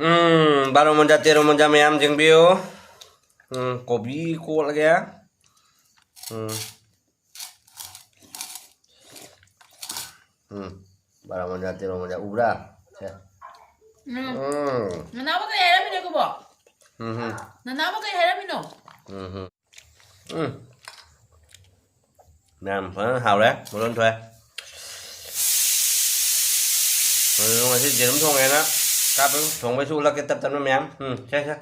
Baru monja meyam jeng bio. Kopi ko lagi ya. Baru monja ubra. Kenapa kayak Hera Mino ko ba? Kenapa kayak Hera Mino? Nam hào đấy, một lần thôi. Mà sẽ chỉ thùng này đó. Cáp thùng với su là cái tập nó mém. Chết.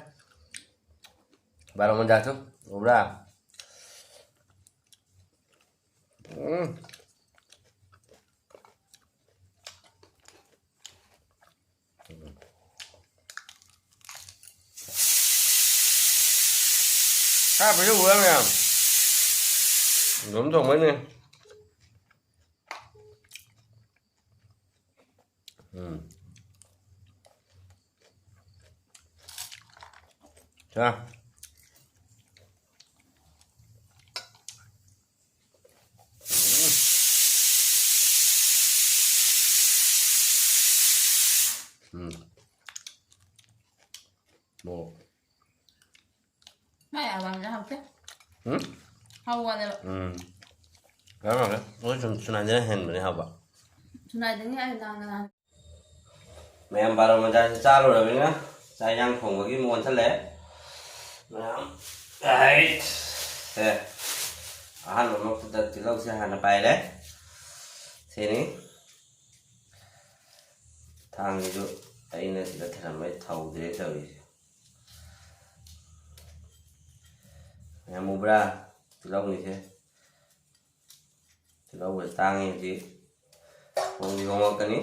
Baru monja tuh, ubra. Cáp với su lắm nè. Đúng rồi mấy nè. Chưa? Một. Mày à bằng nó học chứ? Học qua đây. Cái mà đấy, ôi chúng này nó hèn để học à? Chúng này đứng ngay là Mẹ em vào mà ra xa rồi đấy nhá, sai nhang thùng vào cái muôn thắt lẽ. Đấy, thế, ăn một lúc từ lâu sẽ hành là bài đấy, thế này, thằng gì vậy, đây là chỉ là thể làm mấy thầu thế rồi, em mua ra từ lâu này thế, từ lâu rồi tăng như gì, không gì không cái này.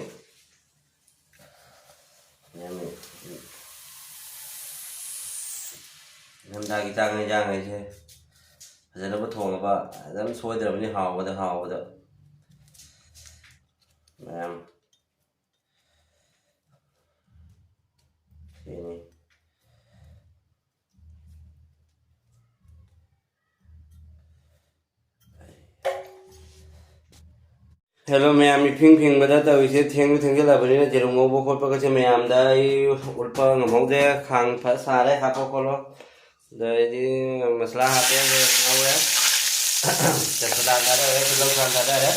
Em ra cái trang này chứ giờ nó bất thường mà dám xôi được như hò vào được em thế này. Hello ma'am, ping bada ta wise theng cái la bani na jerum ngo bo khol pa ka che ma'am dai ulpa ngam de khang pha sa re ha ko lo dai di masla ha pe de awe cha sa da re ke lo san da re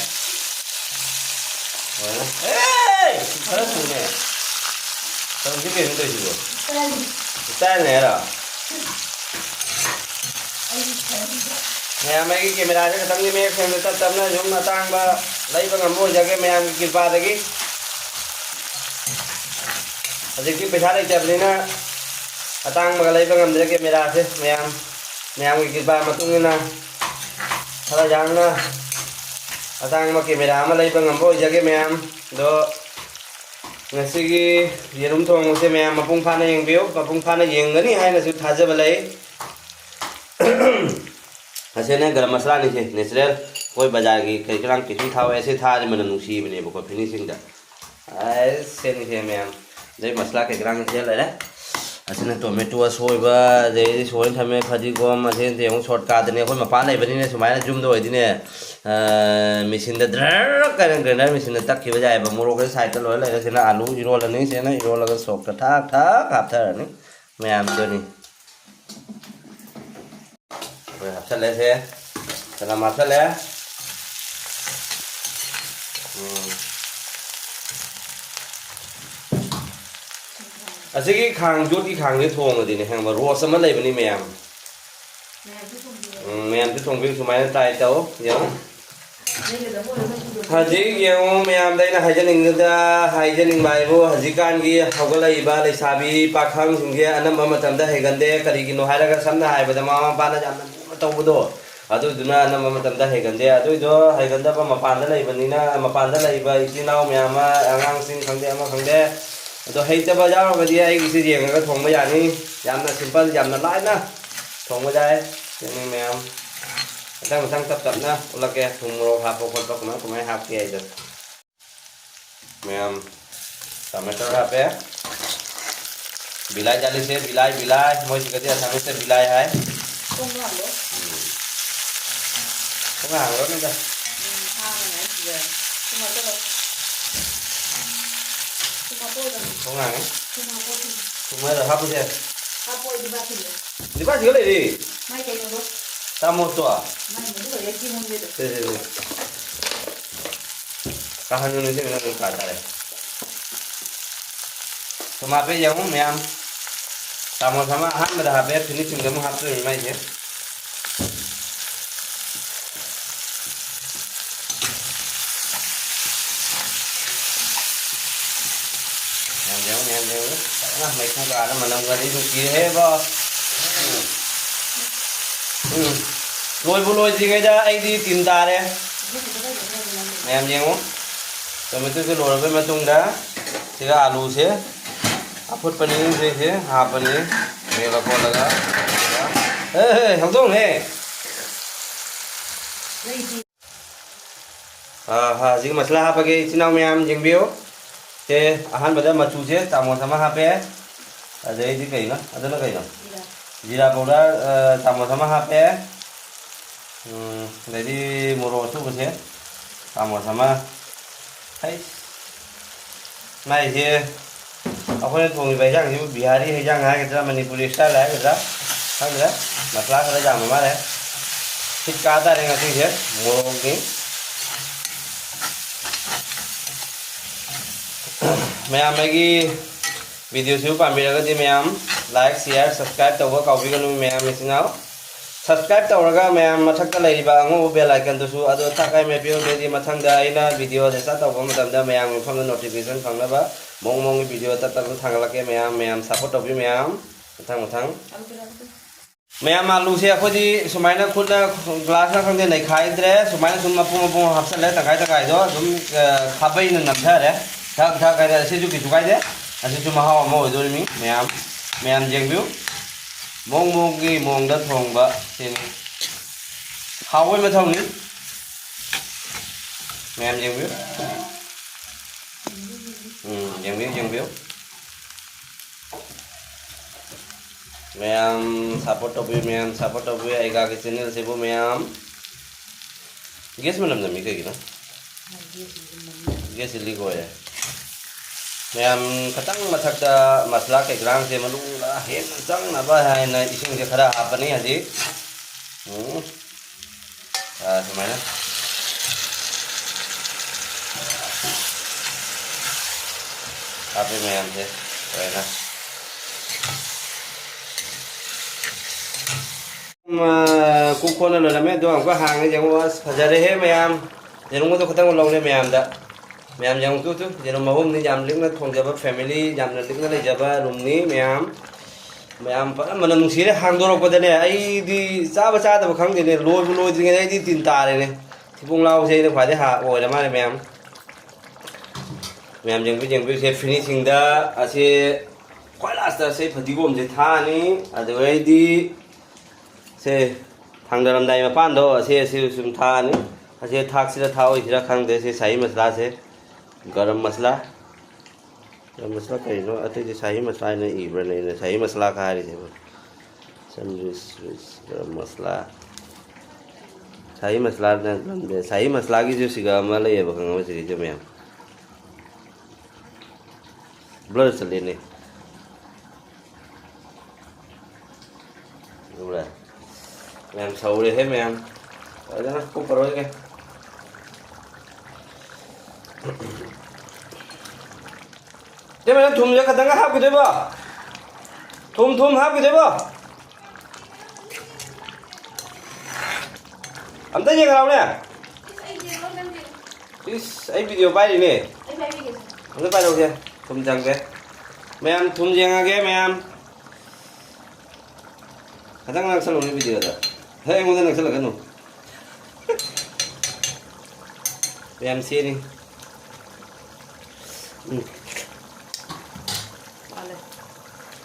hey phara su ne tong ji ke ndo ji bo ta ne ra ma'am ai cái camera cái tang ni me phim ta tam na jom na tang ba lấy bằng ngắm môi ra cái mèo kịp vào đấy cái thì cái पैसा đây chụp lên na tăng mà lấy bằng ngắm ra cái camera thế mèo kịp vào mà tung lên na thằng giang na tăng mà camera mà lấy bằng ngắm môi ra cái mèo đó ngày xưa cái gì đúng thong cái mèo mà phun phan này những biếu mà phun phan này những cái này hay là sự thà ra lấy ऐसे नहीं गरम मसाला नहीं है natural कोई बाजार की कई ग्राम किसी था ऐसे था जो मैंने नुसी बने वो फिनिशिंग दा ऐसे नहीं है मैम जब मसाला के ग्राम से ले ऐसे ना टोमेटो सोई बा जैसे सोई थमें फजी को ऐसे देंगे शॉर्ट काट देने कोई मपान नहीं बनी ने सुमाइना जूम दो इतने मशीन दा ड्रर करें ग्राइंडर मशीन दा तक की बजाय बा मोरो के साइड लो ले ऐसे ना आलू जीरो लेने से ना जीरो लगा सोक ठाक ठाक आप था नहीं मैम तो नहीं hấp chân lên thế, cho làm hấp chân lên. Cái khang chút cái khang này thùng rồi thì này hàng mà rùa sớm lấy bên đi mèm. Mèm chứ thùng viên số máy tay tấu, nhớ. Haji yang mèm đây là hai gia đình bài vô haji can kia học cái lấy ba lấy sabi pakang sung kia anh em mà tầm đó hay gần đây cái gì nó hay là cái sắm này bây giờ mà ba nó chạm tàu vô đồ ꯑꯗꯨꯗꯨꯅ ꯑꯅꯝꯕ ꯃꯇꯝꯗ ꯍꯩꯒꯟꯗꯦ ꯑꯗꯨꯏꯗꯣ ꯍꯩꯒꯟꯗꯕ ꯃꯄꯥꯟꯗ ꯂꯩꯕꯅꯤꯅ ꯃꯄꯥꯟꯗ ꯂꯩꯕ ꯏꯆꯤꯜ ꯏꯅꯥꯎ ꯃꯌꯥꯝ ꯑꯃ ꯑꯉꯥꯡꯁꯤꯡ ꯈꯪꯗꯦ ꯑꯃ ꯈꯪꯗꯦ ꯑꯗꯣ ꯍꯩꯇꯕ ꯌꯥꯎꯔꯒꯗꯤ ꯑꯩꯒꯤꯁꯤ ꯌꯦꯡꯉꯒ ꯊꯣꯡꯕ ꯌꯥꯅꯤ ꯌꯥꯝꯅ ꯁꯤꯝꯄꯜ ꯌꯥꯝꯅ ꯂꯥꯏꯅ ꯊꯣꯡꯕ ꯌꯥꯏ ꯆꯦꯡꯅꯤ ꯃꯌꯥꯝ ꯃꯊꯪ ꯇꯞꯅ ꯎꯠꯂꯛꯀꯦ ꯊꯨꯝ ꯃꯣꯔꯣꯛ ꯍꯥꯞꯄ ꯈꯣꯠꯄ ꯀꯃꯥꯏꯅ ꯍꯥꯞꯀꯦ ꯍꯥꯏꯗꯣ ꯃꯌꯥꯝ टमाटर हापे बिलाई जाली से बिलाई मोई कहते हैं से बिलाई है không làm luôn không hàng luôn nữa hàng này về nhưng mà cái không ngàng ấy Không nào có thì không ai là hấp thế hấp bôi đi ba thì đi bắt gì cái này đi mai cái nó ta một tuổi mai mình cứ để chim không biết được. thế cả hai người thế này cả tại mà bây giờ không mẹ em sama-sama hấp mà hấp ấy finishing kamu hấp rồi mai chứ em đéo mày không cả nó mà nằm gần đi dùng kia hết vô lôi gì cái đó anh đi tìm ta đây mày em đéo rồi mình cứ lôi với mà tung đá thì cái alu thế apple paneer thế half paneer mày vào con lगा ê không tung này 지금 masala hapage sinau ma'am jengbiyo thế ahanbada machu se tamo sama hape adai di kaina adana kaina jira powder tamo sama hape jadi moro su ke tamo sama hai nai je akhone thong bai jang ju bihari hai jang hai ke manipuri style hai ke khang da masala ka jang ma re thik ka ta re ngati je moro ki ma'am video से पाबी ma'am like share subscribe तब कौगनु ma'am इसिनाव subscribe तौरगा ma'am मथक अंगो bell icon तकाई मेपी मथंग वीडियो जैसा तब मैम मफम नोटिफिकेशन फंगब मोंग मोंग वीडियो तब थांगलके मैम मैम सपोर्ट तौबी मैम मथंग मथंग मैम आलू से अखोदी सुमाइना खुद ग्लास खंगे नैखाइद्रे सुमाइना सुम मपु मपु हापसले तंगाई तंगाई दो दुम खाबै नमथारे thak thak cái này sẽ chụp cái đấy anh sẽ chụp mà hoa mồi rồi mình mèm riêng biếu mông cái mông đất phòng vợ thì hao với mà thông đi mèm riêng biếu riêng biếu mèm support to be ai cái channel sẽ bố mèm guess mà làm gì cái gì đó guess đi coi ma'am खतंग मथक मसला के ग्राम से मनुंग हेन चंग नबा है न इसिंग से खरा आपने हजी समाना आपे मैम से ना कुकोन लो में दो हमको हांगे जंग वास फजरे है मैम जंग तो खतंग लोग ने मैम दा मैम जंग तू जन्म महूम नि जाम लिंग थोंग जब फैमिली जाम लिंग ले जब रूम नि मैम मन नुसीरे हांगदोरक पदने आई दी चाबा चादब खंगदे लोय दिंगे आई दी तीन तारे ने थिपुंग लाव से फादे हा ओय मारे मैम जंग से फिनिशिंग दा असे क्वाइ लास्ट से फदिगोम से थानी अदवै दी से थांगदरमदाई मपान दो असे सुम थानी असे थाक सिरा थाओ इरा खंगदे से सही मसला से गरम मसला कहीं नो अति शाही मसला ने इब्र ने शाही मसला का है रे गरम मसला शाही मसला ने शाही मसला की जो सिगा माले ये बखंग में सिगे जो मैम ब्लर चले ने बुरा मैम सौरे है मैम और ना को परोय के thế mà thùng cho cả thằng hấp cái đấy bơ thùng hấp cái đấy bơ anh thấy gì không nè ấy video bay đi nè anh thấy bay đâu kìa thùng chẳng kìa mẹ em thùng gì nghe mẹ em cả thằng đang xem cái video đó thấy em muốn đang xem cái nào mẹ em xem đi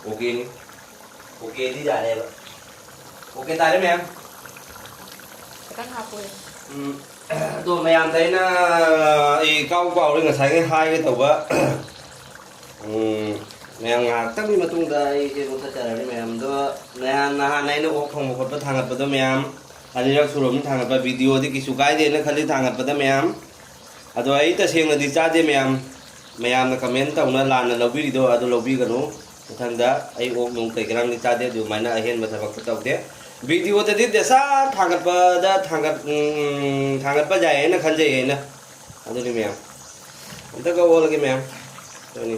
ok đi ok đi ra đây ok ta đấy mẹ cắt học rồi tôi mẹ em thấy nó câu quẩu lên là thấy hai cái tàu vợ mẹ em ngạc tất nhiên mà tung đây cái con ta trả lời mẹ em đó mẹ em này nó không một con thằng ngặt đó mẹ em anh ấy số lượng thằng ngặt video thì cái số cái gì nó khai thằng ngặt đó mẹ em à tôi ấy ta xem là đi ra đây mẹ em ꯃꯌꯥꯝꯅ ꯀꯃꯦꯟ ꯇꯧꯅ ꯂꯥꯟꯅ ꯂꯧꯕꯤꯔꯤꯗꯣ ꯑꯗꯨ ꯂꯧꯕꯤꯒꯅꯨ ꯃꯊꯪꯗ ꯑꯩ ꯑꯣꯛ ꯅꯨꯡ ꯀꯩ ꯀꯔꯥꯡꯗꯤ ꯆꯥꯗꯦ ꯑꯗꯨꯃꯥꯏꯅ ꯑꯍꯦꯟꯕ ꯊꯕꯛꯇ ꯇꯧꯗꯦ ꯚꯤꯗꯤꯑꯣꯗꯗꯤ ꯗꯦꯁꯥ ꯊꯥꯡꯒꯠꯄ ꯌꯥꯏ ꯍꯥꯏꯅ ꯈꯟꯖꯩ ꯑꯩꯅ ꯑꯗꯨꯅꯤ ꯃꯌꯥꯝ ꯑꯝꯇꯒ ꯑꯣꯜꯂꯒꯦ ꯃꯌꯥꯝ ꯑꯗꯨꯅꯤ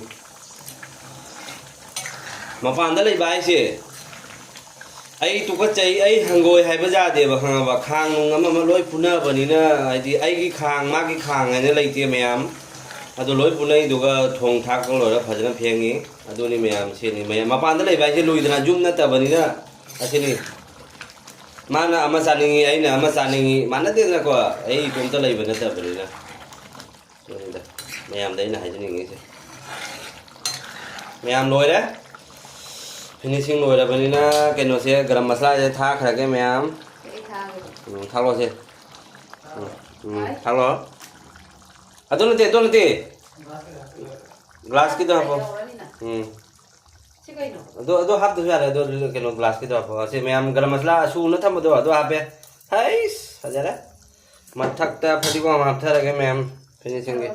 ꯃꯄꯥꯟꯗ ꯂꯩꯕ ꯍꯥꯏꯁꯦ ꯑꯩ ꯇꯨꯀꯠꯆꯩ ꯑꯩ ꯍꯪꯒꯣꯏ ꯍꯥꯏꯕ ꯌꯥꯗꯦꯕ ꯈꯪꯉꯕ ꯈꯥꯡ ꯅꯨꯡ ꯑꯃ ꯂꯣꯏ ꯄꯨꯅꯕꯅꯤꯅ ꯍꯥꯏꯗꯤ ꯑꯩꯒꯤ ꯈꯥꯡ ꯃꯥꯒꯤ ꯈꯥꯡ ꯍꯥꯏꯅ ꯂꯩꯇꯦ ꯃꯌꯥꯝ ꯑꯗꯨ ꯂꯣꯏ ꯄꯨꯅꯩ ꯑꯗꯨꯒ ꯊꯣꯡ ꯊꯥꯛꯄ ꯂꯣꯏꯔ ꯐꯖꯅ ꯐꯦꯡꯉꯤ ꯑꯗꯨꯅꯤ ꯃꯌꯥꯝ ꯁꯤꯅꯤ ꯃꯌꯥꯝ ꯃꯄꯥꯟꯗ ꯂꯩꯕ ꯍꯥꯏꯁꯦ ꯂꯨꯏꯗꯅ ꯌꯨꯝ ꯅꯠꯇꯕꯅꯤꯅ ꯑꯁꯤꯅꯤ ꯃꯥꯅ ꯑꯃ ꯆꯥꯅꯤꯡꯉꯤ ꯑꯩꯅ ꯑꯃ ꯆꯥꯅꯤꯡꯉꯤ ꯃꯥꯟꯅꯗꯦꯗꯅꯀꯣ ꯑꯩ ꯏꯇꯣꯝꯇ ꯂꯩꯕ ꯅꯠꯇꯕꯅꯤꯅ ꯑꯗꯨꯅꯤꯗ ꯃꯌꯥꯝꯗ ꯑꯩꯅ ꯍꯥꯏꯖꯅꯤꯡꯉꯤꯁꯦ ꯃꯌꯥꯝ ꯂꯣꯏꯔꯦ ꯐꯤꯅꯤꯁꯤꯡ ꯂꯣꯏꯔꯕꯅꯤꯅ ꯀꯩꯅꯣꯁꯦ ꯒꯔꯝ ꯃꯁꯂꯥꯁꯦ ꯊꯥꯈ꯭ꯔꯒꯦ ꯃꯌꯥꯝ ꯊꯥꯛꯂꯣꯁꯦ ꯊꯥꯛꯂꯣ ꯑꯗꯨ ꯅꯠꯇꯦ ꯒ꯭ꯂꯥꯁꯀꯤꯗꯣ ꯍꯥꯞꯄꯣ ꯑꯗꯨ ꯍꯥꯞꯇꯁꯨ ꯌꯥꯔꯦ ꯑꯗꯨ ꯀꯩꯅꯣ ꯒ꯭ꯂꯥꯁꯀꯤꯗꯣ ꯍꯥꯞꯄꯣ ꯑꯁꯤ ꯃꯌꯥꯝ ꯒꯔꯝ ꯃꯁꯂꯥ ꯁꯨꯅ ꯊꯝꯕꯗꯣ ꯑꯗꯨ ꯍꯥꯞꯄꯦ ꯍꯩꯁ ꯐꯖꯔꯦ ꯃꯊꯛꯇ ꯐꯗꯤꯒꯣꯝ ꯍꯥꯞꯊꯔꯒꯦ ꯃꯌꯥꯝ ꯐꯤꯅꯤꯁꯤꯡꯒꯤ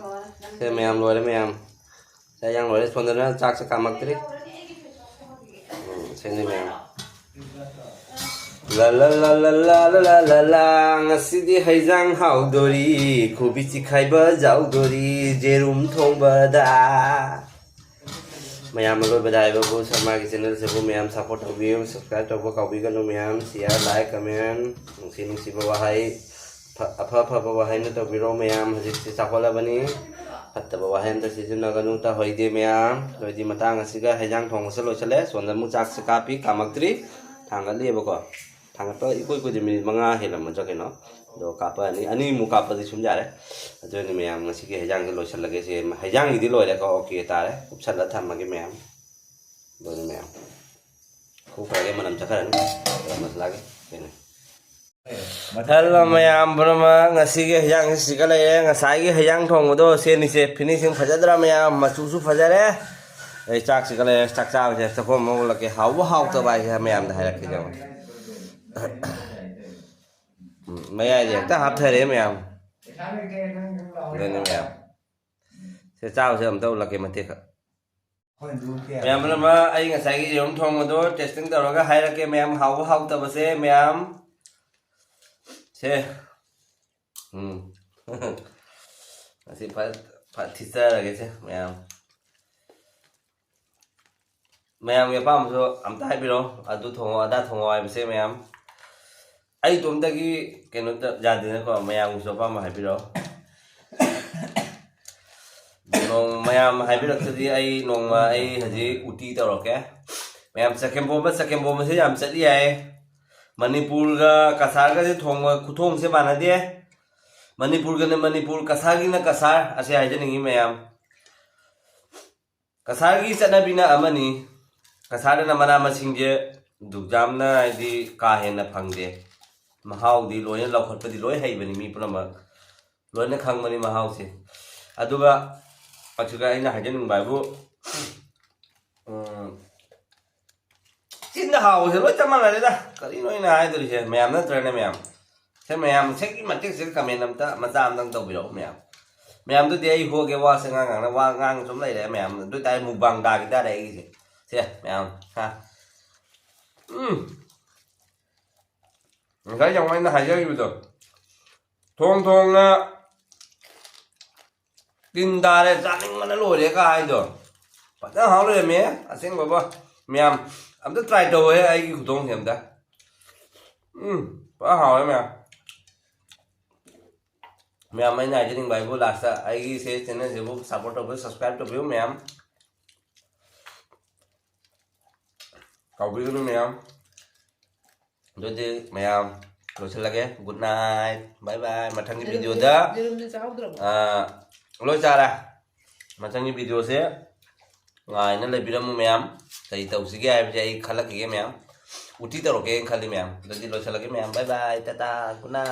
ꯁꯦ ꯃꯌꯥꯝ ꯂꯣꯏꯔꯦ ꯃꯌꯥꯝ ꯆꯥꯛ ꯂꯣꯏꯔꯦ ꯁꯣꯝꯗꯅ ꯆꯥꯛꯁꯦ ꯀꯥꯝꯃꯛꯇ꯭ꯔꯤ ꯁꯤꯅꯤ ꯃꯌꯥꯝ ꯂꯥ ꯉꯁꯤꯗꯤ ꯍꯩꯖꯥꯡ ꯍꯥꯎꯗꯣꯔꯤ ꯈꯨꯕꯤ ꯆꯤꯈꯥꯏꯕ ꯌꯥꯎꯗꯣꯔꯤ ꯖꯦꯔꯨꯝ ꯊꯣꯡꯕꯗ ꯃꯌꯥꯝ ꯑꯔꯣꯏꯕꯗ ꯍꯥꯏꯕꯕꯨ ꯁꯔꯃꯥꯒꯤ ꯆꯦꯅꯦꯜꯁꯤꯕꯨ ꯃꯌꯥꯝ ꯁꯞꯄꯣꯔꯠ ꯇꯧꯕꯤꯌꯨ ꯁꯕꯁꯀ꯭ꯔꯥꯏꯕ ꯇꯧꯕ ꯀꯥꯎꯕꯤꯒꯅꯨ ꯃꯌꯥꯝ ꯁꯤꯌꯥꯔ ꯂꯥꯏꯛ ꯀꯃꯦꯟ ꯅꯨꯡꯁꯤꯕ ꯋꯥꯍꯩ ꯑꯐꯕ ꯋꯥꯍꯩꯅ ꯇꯧꯕꯤꯔꯣ ꯃꯌꯥꯝ ꯍꯧꯖꯤꯛꯇꯤ ꯆꯥꯎꯈꯠꯂꯕꯅꯤ ꯐꯠꯇꯕ ꯋꯥꯍꯩ ꯑꯝꯇ ꯁꯤꯖꯤꯟꯅꯒꯅꯨ ꯇꯧꯍꯩꯗꯦ ꯃꯌꯥꯝ ꯅꯣꯏꯗꯤ ꯃꯇꯥꯡ ꯑꯁꯤꯒ ꯍꯩꯖꯥꯡ ꯊꯣꯡꯕꯁꯨ ꯂꯣꯏꯁꯤꯜꯂꯦ ꯁꯣꯝꯗ ꯑꯃꯨꯛ ꯆꯥꯛꯁꯦ ꯀꯥꯞꯄꯤ ꯀꯥꯝꯃꯛꯇ꯭ꯔꯤ ꯊꯥꯡꯒꯠꯂꯤꯑꯕꯀꯣ ꯊꯥꯡꯒꯠꯄ ꯏꯀꯨꯏ ꯃꯤꯅꯤꯠ 5 ꯍꯦꯜꯂꯝꯃꯗ꯭ꯔꯥ ꯀꯩꯅꯣ ꯑꯗꯣ ꯀꯥꯞꯄꯛꯑꯅꯤ ꯑꯅꯤꯃꯨꯛ ꯀꯥꯞꯄꯗꯤ ꯁꯨꯝ ꯌꯥꯔꯦ ꯑꯗꯨꯅꯤ ꯃꯌꯥꯝ ꯉꯁꯤꯒꯤ ꯍꯩꯖꯥꯡꯁꯦ ꯂꯣꯏꯁꯤꯜꯂꯒꯦ ꯁꯤ ꯍꯩꯖꯥꯡꯒꯤꯗꯤ ꯂꯣꯏꯔꯦꯀꯣ ꯑꯣꯀꯦ ꯇꯥꯔꯦ ꯎꯞꯁꯜꯂ ꯊꯝꯃꯒꯦ ꯃꯌꯥꯝ ꯑꯗꯨꯅꯤ ꯃꯌꯥꯝ ꯈꯨꯈ꯭ꯔꯒꯦ ꯃꯅꯝ ꯆꯠꯈ꯭ꯔꯅꯤ ꯃꯁꯂꯥꯒꯤ ꯀꯩꯅꯣ ꯍꯜꯂꯣ ꯃꯌꯥꯝ ꯄꯨꯝꯅꯃꯛ ꯉꯁꯤꯒꯤ ꯍꯩꯖꯥꯡꯁꯦ ꯁꯤꯒ ꯂꯩꯔꯦ ꯉꯁꯥꯏꯒꯤ ꯍꯩꯖꯥꯡ ꯊꯣꯡꯕꯗꯣ ꯁꯦꯅꯤꯁꯦ ꯐꯤꯅꯤꯁꯤꯡ ꯐꯖꯗ꯭ꯔꯥ ꯃꯌꯥꯝ ꯃꯆꯨꯁꯨ ꯐꯖꯔꯦ ꯑꯩ ꯆꯥꯛꯁꯤꯒ ꯂꯩꯔꯦ ꯆꯥꯛ ꯆꯥꯕꯁꯦ ꯆꯐꯣꯝ ꯑꯃ ꯎꯠꯂꯛꯀꯦ ꯍꯥꯎꯕ ꯍꯥꯎꯇꯕ ꯍꯥꯏꯁꯦ ꯃꯌꯥꯝꯗ ꯍꯥꯏꯔꯛꯀꯦ ꯌꯦꯡꯉꯣ ꯃꯌꯥꯏꯗ ꯍꯦꯛꯇ ꯍꯥꯞꯊꯔꯦ ꯃꯌꯥꯝ ꯑꯗꯨꯅꯤ ꯃꯌꯥꯝ ꯁꯤ ꯆꯥꯕꯁꯦ ꯑꯝꯇ ꯎꯠꯂꯛꯀꯦ ꯃꯇꯦꯛꯈꯛ ꯃꯌꯥꯝ ꯄꯨꯝꯅꯃꯛ ꯑꯩ ꯉꯁꯥꯏꯒꯤ ꯌꯦꯔꯨꯝ ꯊꯣꯡꯕꯗꯣ ꯇꯦꯁꯇꯤꯡ ꯇꯧꯔꯒ ꯍꯥꯏꯔꯛꯀꯦ ꯃꯌꯥꯝ ꯍꯥꯎꯕ ꯍꯥꯎꯇꯕꯁꯦ ꯃꯌꯥꯝ ꯁꯦ ꯑꯁꯤ ꯊꯤꯠꯆꯔꯒꯦꯁꯦ ꯃꯌꯥꯝꯒꯤ ꯑꯄꯥꯝꯕꯁꯨ ꯑꯝꯇ ꯍꯥꯏꯕꯤꯔꯛꯑꯣ ꯑꯗꯨ ꯊꯣꯡꯉꯣ ꯑꯗꯥ ꯊꯣꯡꯉꯣ ꯍꯥꯏꯕꯁꯦ ꯃꯌꯥꯝ ꯑꯩ ꯏꯇꯣꯝꯇꯒꯤ ꯀꯩꯅꯣꯇ ꯌꯥꯗꯦꯅꯀꯣ ꯃꯌꯥꯝꯒꯤꯁꯨ ꯑꯄꯥꯝꯕ ꯍꯥꯏꯕꯤꯔꯛꯑꯣ ꯃꯌꯥꯝ ꯍꯥꯏꯕꯤꯔꯛꯇꯗꯤ ꯑꯩ ꯅꯣꯡꯃ ꯑꯩ ꯍꯧꯖꯤꯛ ꯎꯇꯤ ꯇꯧꯔꯛꯀꯦ ꯃꯌꯥꯝ ꯆꯀꯦꯝꯄꯣꯝꯕꯁꯦ ꯌꯥꯝ ꯆꯠꯂꯤ ꯌꯥꯏ ꯃꯅꯤꯄꯨꯔꯒ ꯀꯁꯥꯔꯒꯁꯦ ꯊꯣꯡꯕ ꯈꯨꯊꯣꯡꯁꯦ ꯃꯥꯟꯅꯗꯦ ꯃꯅꯤꯄꯨꯔꯒꯅ ꯃꯅꯤꯄꯨꯔ ꯀꯁꯥꯔꯒꯤꯅ ꯀꯁꯥꯔ ꯑꯁꯤ ꯍꯥꯏꯖꯅꯤꯡꯉꯤ ꯃꯌꯥꯝ ꯀꯁꯥꯔꯒꯤ ꯆꯠꯅꯕꯤꯅ ꯑꯃꯅꯤ ꯀꯁꯥꯔꯗꯅ ꯃꯅꯥ ꯃꯁꯤꯡꯁꯦ ꯌꯥꯝꯅ ꯍꯥꯏꯗꯤ ꯀꯥ ꯍꯦꯟꯅ ꯐꯪꯗꯦ ꯃꯍꯥꯎꯗꯤ ꯂꯣꯏꯅ ꯂꯧꯈꯠꯄꯗꯤ ꯂꯣꯏ ꯍꯩꯕꯅꯤ ꯃꯤ ꯄꯨꯝꯅꯃꯛ ꯂꯣꯏꯅ ꯈꯪꯕꯅꯤ ꯃꯍꯥꯎꯁꯦ ꯑꯗꯨꯒ ꯑꯩꯅ ꯍꯥꯏꯖꯅꯤꯡꯕ ꯍꯥꯏꯕꯨ ꯆꯤꯟꯗ ꯍꯥꯎꯕꯁꯦ ꯂꯣꯏ ꯆꯞ ꯃꯥꯟꯅꯔꯦꯗ ꯀꯔꯤꯅꯣ ꯑꯩꯅ ꯍꯥꯏꯗꯣꯔꯤꯁꯦ ꯃꯌꯥꯝ ꯅꯠꯇ꯭ꯔꯅꯦ ꯃꯌꯥꯝ ꯁꯦ ꯃꯌꯥꯝ ꯁꯦꯒꯤ ꯃꯇꯦꯛꯁꯦ ꯀꯃꯦꯟ ꯃꯆꯥ ꯑꯝꯇꯪ ꯇꯧꯕꯤꯔꯛꯎ ꯃꯌꯥꯝꯗꯨꯗꯤ ꯑꯩ ꯍꯣꯒꯦ ꯋꯥꯁꯦ ꯋꯥ ꯉꯥꯡ ꯁꯨꯝ ꯂꯩꯔꯦ ꯃꯌꯥꯝ ꯑꯗꯨ ꯑꯣꯏꯇꯥꯔꯗꯤ ꯃꯨꯛꯕꯥꯡ ꯇꯥꯈꯤ ꯇꯥꯔꯦ ꯑꯩꯒꯤꯁꯦ ꯁꯦ ꯃꯌꯥꯝ ꯉꯁꯥꯏ ꯌꯥꯝ ꯍꯥꯏꯖꯈꯤꯕꯗꯣ ꯊꯣꯡꯅ ꯇꯤꯟ ꯇꯥꯔꯦ ꯆꯥꯅꯤꯡꯕꯅ ꯂꯣꯏꯔꯦꯒ ꯍꯥꯏꯗꯣ ꯐꯖꯅ ꯍꯥꯎ ꯂꯩꯔꯝꯃꯦ ꯑꯁꯦꯡꯕꯕꯣ ꯃꯌꯥꯝ ꯑꯝꯇ ꯇ꯭ꯔꯥꯏ ꯇꯧꯋꯦ ꯑꯩꯒꯤ ꯈꯨꯊꯣꯡꯁꯦ ꯑꯝꯇ ꯐꯖꯅ ꯍꯥꯎꯋꯦ ꯃꯌꯥꯝ ꯑꯩꯅ ꯍꯥꯏꯖꯅꯤꯡꯕ ꯍꯥꯏꯕꯨ ꯂꯥꯁꯇ ꯑꯩꯒꯤ ꯆꯦꯅꯦꯜꯁꯤꯕꯨ ꯁꯞꯄꯣꯔꯠ ꯇꯧꯕꯤꯌꯨ ꯁꯕꯁꯀ꯭ꯔꯥꯏꯕ ꯇꯧꯕꯤꯌꯨ ꯃꯌꯥꯝ ꯀꯥꯎꯕꯤꯒꯅꯨ ꯃꯌꯥꯝ ꯑꯗꯨꯗꯤ ꯃꯌꯥꯝ ꯂꯣꯏꯁꯤꯜꯂꯒꯦ ꯒꯨꯗ ꯅꯥꯏꯠ ꯕꯥꯏ ꯕꯥꯏ ꯃꯊꯪꯒꯤ ꯚꯤꯗꯤꯑꯣꯗ ꯂꯣꯏ ꯆꯥꯔꯦ ꯃꯊꯪꯒꯤ ꯚꯤꯗꯤꯑꯣꯁꯦ ꯉꯥꯏꯅ ꯂꯩꯕꯤꯔꯝꯃꯨ ꯃꯌꯥꯝ ꯀꯔꯤ ꯇꯧꯁꯤꯒꯦ ꯍꯥꯏꯕꯁꯦ ꯑꯩ ꯈꯜꯂꯛꯈꯤꯒꯦ ꯃꯌꯥꯝ ꯎꯇꯤ ꯇꯧꯔꯛꯀꯦꯅ ꯈꯜꯂꯤ ꯃꯌꯥꯝ ꯑꯗꯨꯗꯤ ꯂꯣꯏꯁꯤꯜꯂꯒꯦ ꯃꯌꯥꯝ ꯕꯥꯏ ꯕꯥꯏ ꯇꯥꯇꯥ ꯒꯨꯗ ꯅꯥꯏꯠ